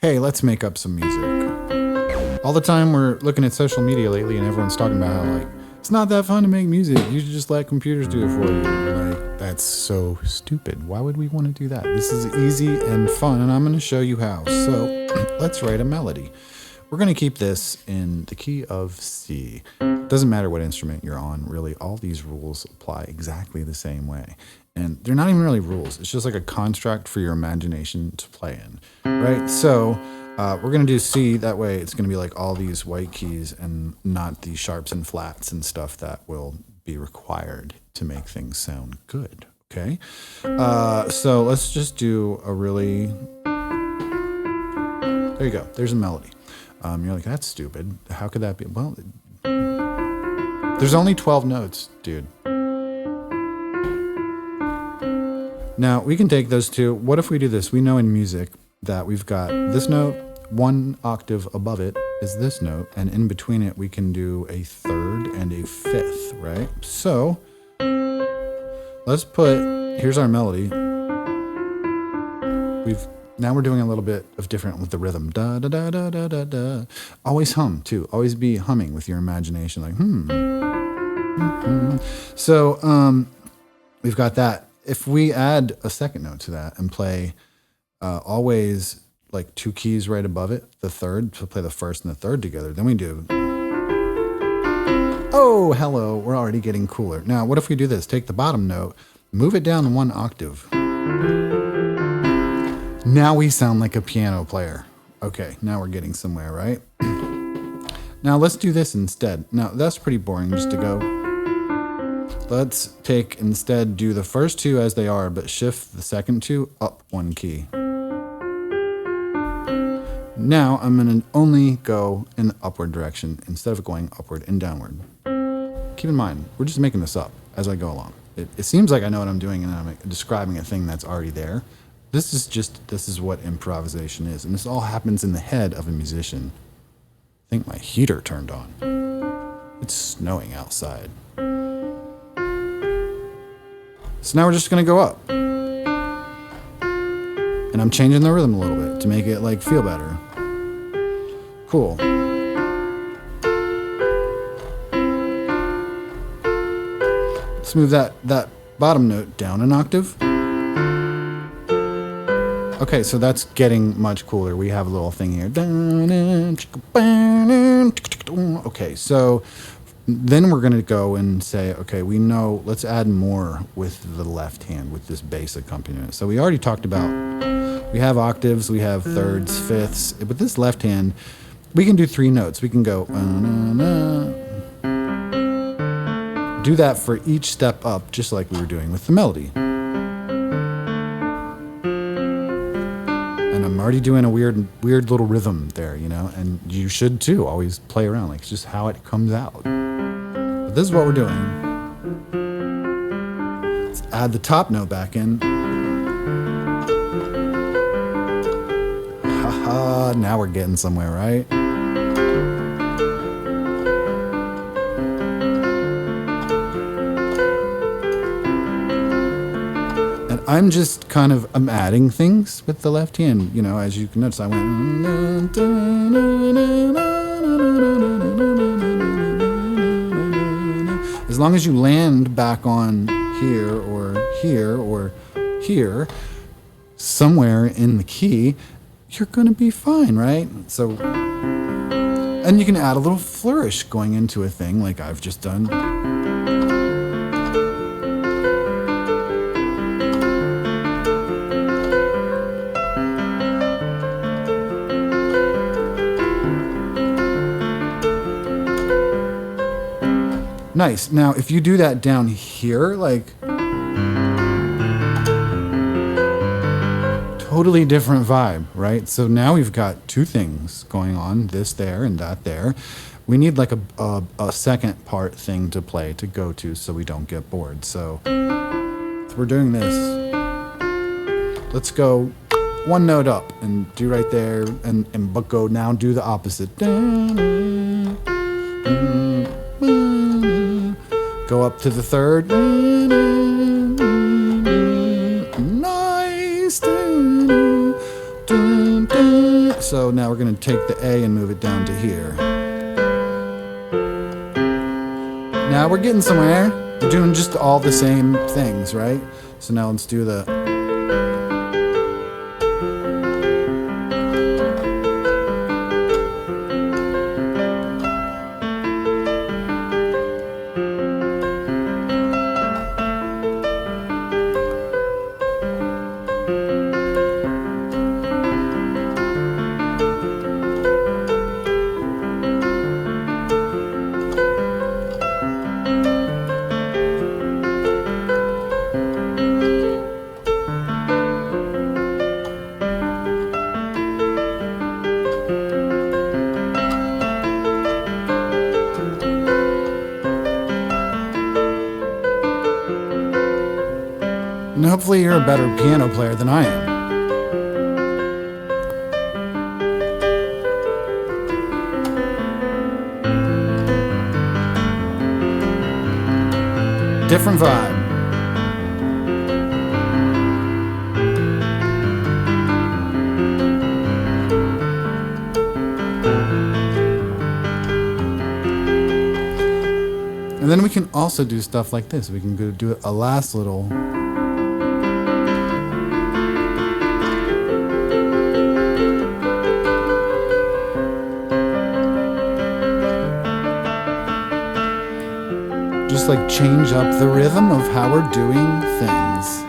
Hey, let's make up some music. All the time we're looking at social media lately and everyone's talking about how, like, it's not that fun to make music. You should just let computers do it for you. Like, that's so stupid. Why would we want to do that? This is easy and fun, and I'm going to show you how. So let's write a melody. We're going to keep this in the key of C. Doesn't matter what instrument you're on, really. All these rules apply exactly the same way. And they're not even really rules. It's just like a construct for your imagination to play in, right? So we're going to do C. That way it's going to be like all these white keys and not the sharps and flats and stuff that will be required to make things sound good, okay? So let's just do a really... There you go. There's a melody. You're like, that's stupid. How could that be? Well, there's only 12 notes, dude. Now, we can take those two. What if we do this? We know in music that we've got this note, one octave above it is this note, and in between it, we can do a third and a fifth, right? So, let's put, here's our melody. Now we're doing a little bit of different with the rhythm. Da, da, da, da, da, da, da. Always hum, too. Always be humming with your imagination, like, So, we've got that. If we add a second note to that and play always like two keys right above it, the third, to play the first and the third together, then we do... Oh, hello, we're already getting cooler. Now, what if we do this? Take the bottom note, move it down one octave. Now we sound like a piano player. Okay, now we're getting somewhere, right? Now let's do this instead. Now that's pretty boring just to go. Let's do the first two as they are, but shift the second two up one key. Now I'm gonna only go in the upward direction instead of going upward and downward. Keep in mind, we're just making this up as I go along. It seems like I know what I'm doing and I'm describing a thing that's already there. This is what improvisation is. And this all happens in the head of a musician. I think my heater turned on. It's snowing outside. So now we're just gonna go up. And I'm changing the rhythm a little bit to make it like feel better. Cool. Let's move that bottom note down an octave. Okay, so that's getting much cooler. We have a little thing here. Okay, so then we're going to go and say, okay, we know, let's add more with the left hand, with this bass accompaniment. So we already talked about, we have octaves, we have thirds, fifths. With this left hand, we can do three notes. We can go, do that for each step up, just like we were doing with the melody. And I'm already doing a weird little rhythm there, you know, and you should too. Always play around, like it's just how it comes out. But this is what we're doing. Let's add the top note back in. Haha, now we're getting somewhere, right? I'm just I'm adding things with the left hand, you know, as you can notice, I went. As long as you land back on here or here or here, somewhere in the key, you're going to be fine, right? So, and you can add a little flourish going into a thing like I've just done. Nice. Now, if you do that down here, like, totally different vibe, right? So now we've got two things going on, this there and that there. We need like a second part thing to play, to go to, so we don't get bored. So we're doing this. Let's go one note up and do right there, but go now do the opposite. Go up to the third. Nice. So now we're going to take the A and move it down to here. Now we're getting somewhere. We're doing just all the same things, right? So now let's do the... And hopefully you're a better piano player than I am. Different vibe. And then we can also do stuff like this. We can go do a last little... just like change up the rhythm of how we're doing things.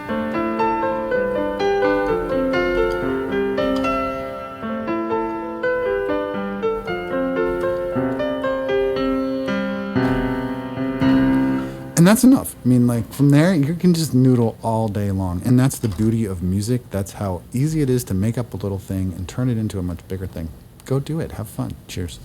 And that's enough. I mean, like, from there, you can just noodle all day long. And that's the beauty of music. That's how easy it is to make up a little thing and turn it into a much bigger thing. Go do it. Have fun. Cheers.